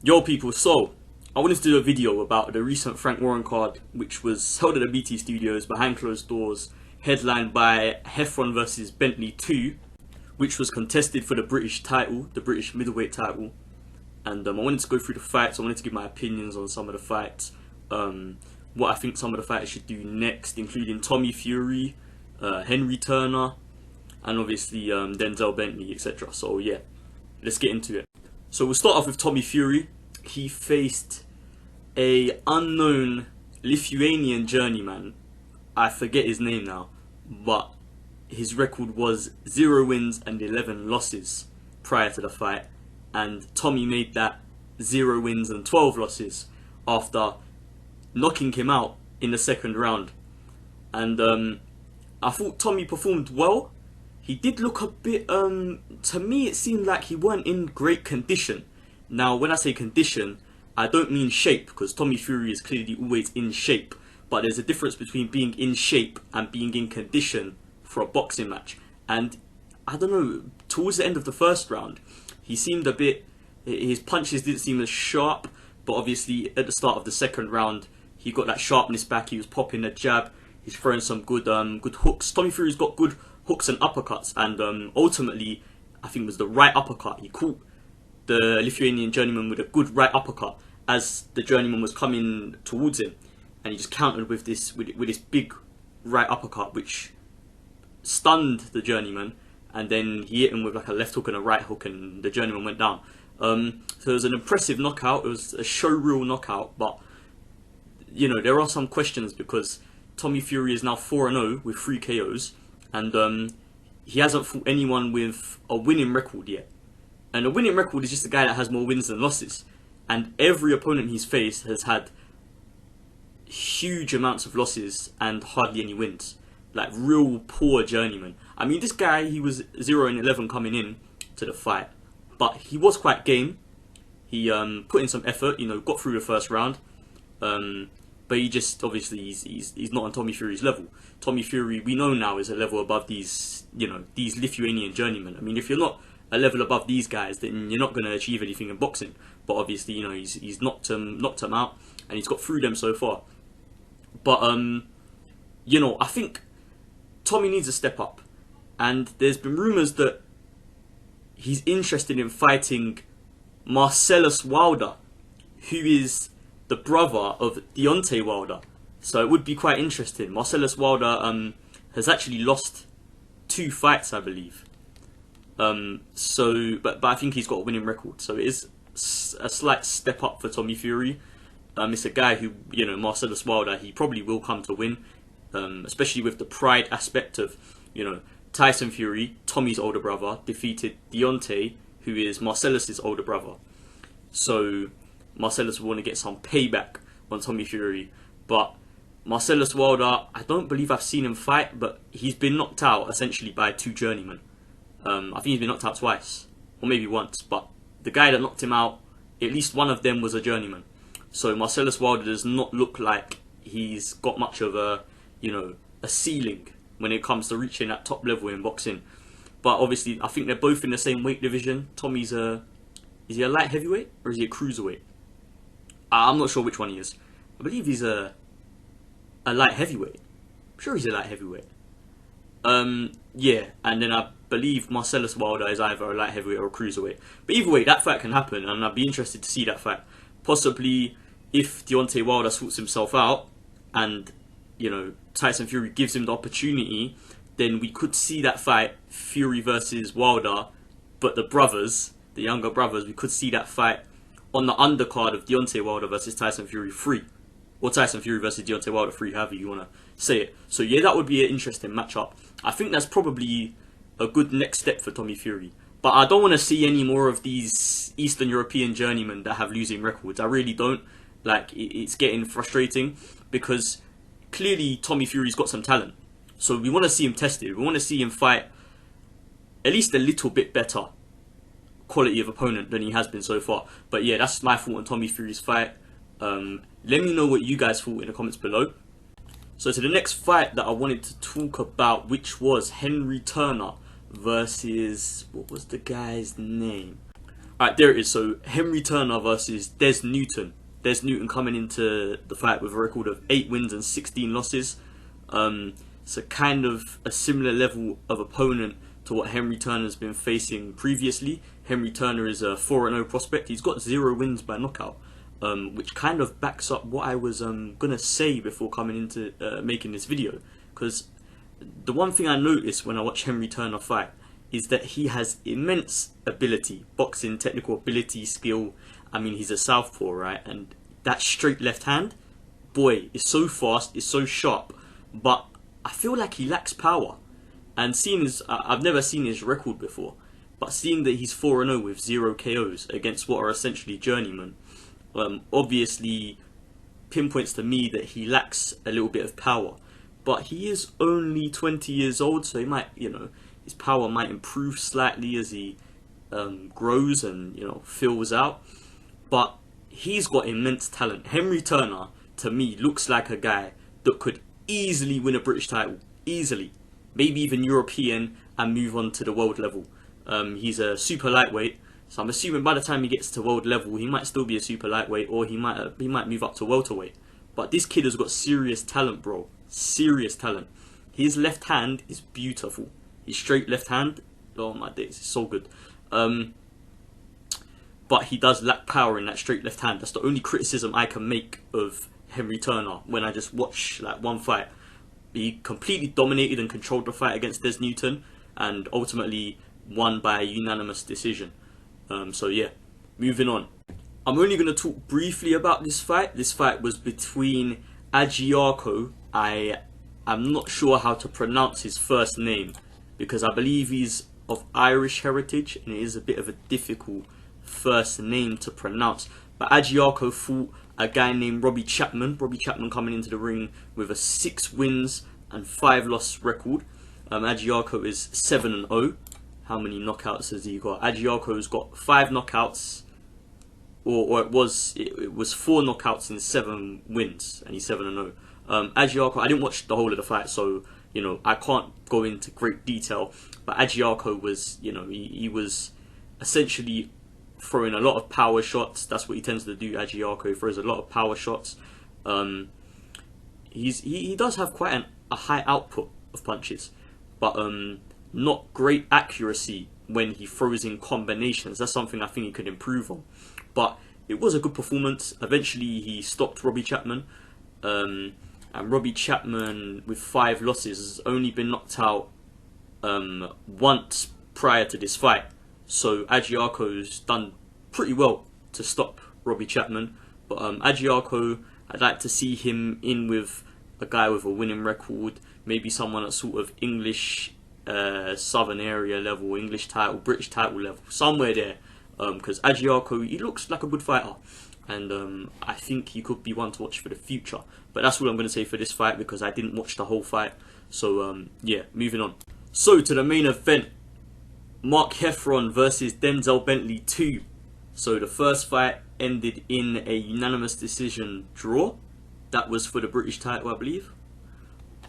Yo people, so I wanted to do a video about the recent Frank Warren card which was held at the BT Studios behind closed doors, headlined by Heffron versus Bentley 2, which was contested for the British title, the British middleweight title. And I wanted to go through the fights. I wanted to give my opinions on some of the fights, what I think some of the fighters should do next, including Tommy Fury, Henry Turner, and obviously Denzel Bentley, etc. So yeah, let's get into it. So we'll start off with Tommy Fury. He faced a unknown Lithuanian journeyman. I forget his name now, but his record was 0 wins and 11 losses prior to the fight, and Tommy made that 0 wins and 12 losses after knocking him out in the second round. And I thought Tommy performed well. He did look a bit, to me it seemed like he weren't in great condition. Now when I say condition, I don't mean shape, because Tommy Fury is clearly always in shape. But there's a difference between being in shape and being in condition for a boxing match. And I don't know, towards the end of the first round, he seemed a bit, his punches didn't seem as sharp. But obviously at the start of the second round, he got that sharpness back. He was popping a jab. He's throwing some good hooks. Tommy Fury's got good hooks and uppercuts, and ultimately I think it was the right uppercut. He caught the Lithuanian journeyman with a good right uppercut as the journeyman was coming towards him, and he just countered with this big right uppercut, which stunned the journeyman, and then he hit him with like a left hook and a right hook, and the journeyman went down. So it was an impressive knockout. It was a showreel knockout, but you know, there are some questions because Tommy Fury is now 4-0 with 3 KOs, and he hasn't fought anyone with a winning record yet. And a winning record is just a guy that has more wins than losses. And every opponent he's faced has had huge amounts of losses and hardly any wins. Like real poor journeyman. I mean, this guy, he was 0-11 coming in to the fight, but he was quite game. He put in some effort, you know, got through the first round. But he just, obviously, he's not on Tommy Fury's level. Tommy Fury, we know now, is a level above these, you know, these Lithuanian journeymen. I mean, if you're not a level above these guys, then you're not going to achieve anything in boxing. But obviously, you know, he's knocked them out, and he's got through them so far. But you know, I think Tommy needs a step up, and there's been rumours that he's interested in fighting Marcellus Wilder, who is the brother of Deontay Wilder. So it would be quite interesting. Marcellus Wilder has actually lost 2 fights, I believe. But I think he's got a winning record. So it is a slight step up for Tommy Fury. It's a guy who, you know, Marcellus Wilder, he probably will come to win. Especially with the pride aspect of, you know, Tyson Fury, Tommy's older brother, defeated Deontay, who is Marcellus's older brother. So Marcellus will want to get some payback on Tommy Fury. But Marcellus Wilder, I don't believe I've seen him fight, but he's been knocked out essentially by 2 journeymen. I think he's been knocked out twice, or maybe once, but the guy that knocked him out, at least one of them was a journeyman. So Marcellus Wilder does not look like he's got much of a, you know, a ceiling when it comes to reaching that top level in boxing. But obviously, I think they're both in the same weight division. Tommy's is he a light heavyweight or is he a cruiserweight? I'm not sure which one he is. I believe he's a light heavyweight. I'm sure he's a light heavyweight. Yeah, and then I believe Marcellus Wilder is either a light heavyweight or a cruiserweight. But either way, that fight can happen, and I'd be interested to see that fight. Possibly, if Deontay Wilder sorts himself out, and, you know, Tyson Fury gives him the opportunity, then we could see that fight, Fury versus Wilder, but the brothers, the younger brothers, we could see that fight on the undercard of Deontay Wilder versus Tyson Fury 3. Or Tyson Fury versus Deontay Wilder 3, however you want to say it. So yeah, that would be an interesting matchup. I think that's probably a good next step for Tommy Fury. But I don't want to see any more of these Eastern European journeymen that have losing records. I really don't. Like, it's getting frustrating because clearly Tommy Fury's got some talent. So we want to see him tested. We want to see him fight at least a little bit better quality of opponent than he has been so far. But yeah, that's my thought on Tommy Fury's fight. Let me know what you guys thought in the comments below. So to the next fight that I wanted to talk about, which was Henry Turner versus, what was the guy's name? Alright, there it is. So Henry Turner versus Des Newton. Des Newton coming into the fight with a record of 8 wins and 16 losses. So kind of a similar level of opponent to what Henry Turner's been facing previously. Henry Turner is a 4-0 prospect. He's got 0 wins by knockout, which kind of backs up what I was gonna say before coming into making this video. Because the one thing I noticed when I watch Henry Turner fight is that he has immense ability, boxing, technical ability, skill. I mean, he's a southpaw, right? And that straight left hand, boy, is so fast, it's so sharp. But I feel like he lacks power. And seeing his, I've never seen his record before, but seeing that he's 4-0 with 0 KOs against what are essentially journeymen, obviously pinpoints to me that he lacks a little bit of power. But he is only 20 years old, so he might, his power might improve slightly as he grows and fills out. But he's got immense talent. Henry Turner, to me, looks like a guy that could easily win a British title, easily, maybe even European, and move on to the world level. He's a super lightweight, so I'm assuming by the time he gets to world level, he might still be a super lightweight, or he might move up to welterweight. But this kid has got serious talent, bro. Serious talent. His left hand is beautiful. His straight left hand, oh my days, it's so good. But he does lack power in that straight left hand. That's the only criticism I can make of Henry Turner when I just watch like one fight. He completely dominated and controlled the fight against Des Newton, and ultimately won by a unanimous decision. So yeah, moving on. I'm only going to talk briefly about this fight. This fight was between Ajiako. I'm not sure how to pronounce his first name, because I believe he's of Irish heritage, and it is a bit of a difficult first name to pronounce. But Ajiako fought a guy named Robbie Chapman. Robbie Chapman coming into the ring with a 6 wins and 5 loss record. Ajiako is 7-0. How many knockouts has he got? Ajiako's got 5 knockouts, or it was 4 knockouts in 7 wins, and he's 7-0. Ajiako, I didn't watch the whole of the fight, so I can't go into great detail. But Ajiako was, he was essentially throwing a lot of power shots. That's what he tends to do. Ajiako throws a lot of power shots. He does have quite a high output of punches, but not great accuracy when he throws in combinations. That's something I think he could improve on. But it was a good performance. Eventually he stopped Robbie Chapman, and Robbie Chapman, with 5 losses, has only been knocked out once prior to this fight. So Ajiako's done pretty well to stop Robbie Chapman. But Ajiako, I'd like to see him in with a guy with a winning record, maybe someone at sort of English Southern area level, English title, British title level, somewhere there. Because Ajiako, he looks like a good fighter, and I think he could be one to watch for the future. But that's all I'm going to say for this fight, because I didn't watch the whole fight. So yeah, moving on. So to the main event, MArk Heffron versus Denzel Bentley 2. So the first fight ended in a unanimous decision draw. That was for the British title, I believe.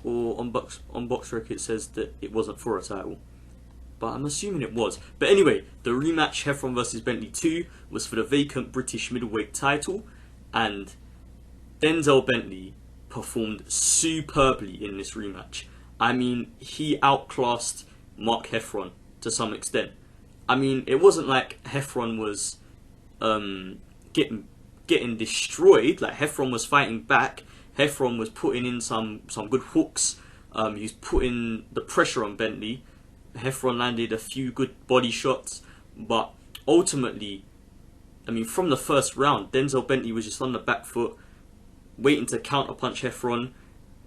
Or on BoxRec it says that it wasn't for a title, but I'm assuming it was. But anyway, the rematch, Heffron versus Bentley 2, was for the vacant British middleweight title, and Denzel Bentley performed superbly in this rematch. I mean, he outclassed MArk Heffron to some extent. I mean, it wasn't like Heffron was getting destroyed. Like, Heffron was fighting back. Heffron was putting in some good hooks. He was putting the pressure on Bentley. Heffron landed a few good body shots, but ultimately, I mean, from the first round, Denzel Bentley was just on the back foot, waiting to counterpunch Heffron,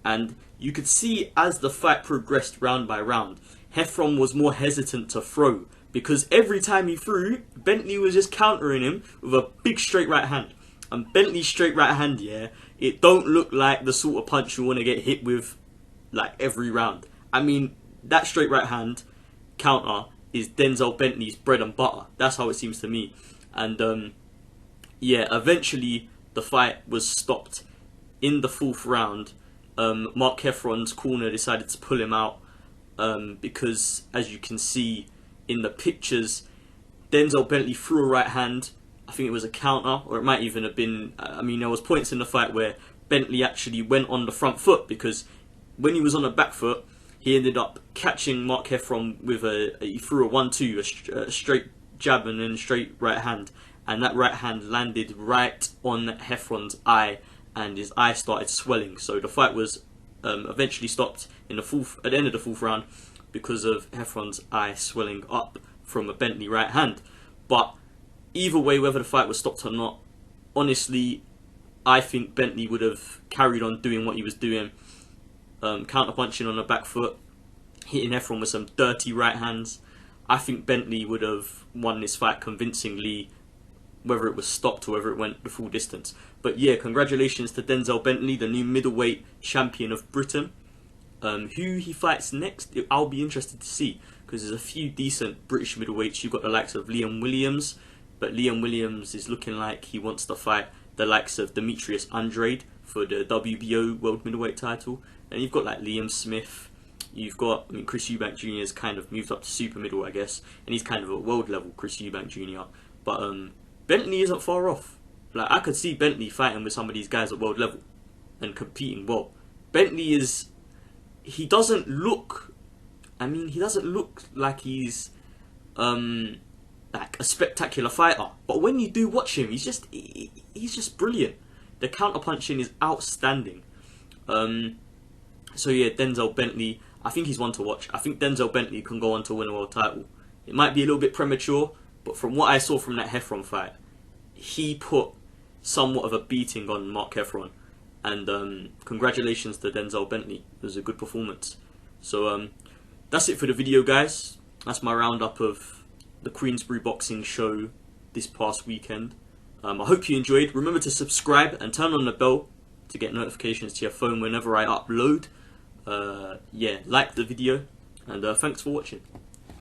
and you could see as the fight progressed round by round, Heffron was more hesitant to throw, because every time he threw, Bentley was just countering him with a big straight right hand. And Bentley's straight right hand, yeah, it don't look like the sort of punch you want to get hit with like every round. I mean, that straight right hand counter is Denzel Bentley's bread and butter. That's how it seems to me. And yeah, eventually the fight was stopped in the 4th round. MArk Heffron's corner decided to pull him out because, as you can see in the pictures, Denzel Bentley threw a right hand. I think it was a counter, or it might even have been, I mean, there was points in the fight where Bentley actually went on the front foot, because when he was on the back foot, he ended up catching MArk Heffron with he threw a 1-2, a straight jab and then straight right hand, and that right hand landed right on Heffron's eye, and his eye started swelling. So the fight was eventually stopped at the end of the fourth round because of Heffron's eye swelling up from a Bentley right hand. But either way, whether the fight was stopped or not, honestly, I think Bentley would have carried on doing what he was doing, counter-punching on the back foot, hitting Heffron with some dirty right hands. I think Bentley would have won this fight convincingly, whether it was stopped or whether it went the full distance. But yeah, congratulations to Denzel Bentley, the new middleweight champion of Britain. Who he fights next, I'll be interested to see, because there's a few decent British middleweights. You've got the likes of Liam Williams, but Liam Williams is looking like he wants to fight the likes of Demetrius Andrade for the WBO World Middleweight title. And you've got like Liam Smith. You've got, I mean, Chris Eubank Jr. has kind of moved up to super middle, I guess, and he's kind of at world level, Chris Eubank Jr. But Bentley isn't far off. Like, I could see Bentley fighting with some of these guys at world level and competing well. Bentley is, he doesn't look like he's like a spectacular fighter, but when you do watch him, he's just brilliant. The counter punching is outstanding. So yeah, Denzel Bentley, I think he's one to watch. I think Denzel Bentley can go on to win a world title. It might be a little bit premature, but from what I saw from that Heffron fight, he put somewhat of a beating on MArk Heffron. And congratulations to Denzel Bentley. It was a good performance. So that's it for the video, guys. That's my roundup of the Queensbury Boxing Show this past weekend. I hope you enjoyed. Remember to subscribe and turn on the bell to get notifications to your phone whenever I upload. Yeah, like the video, and thanks for watching.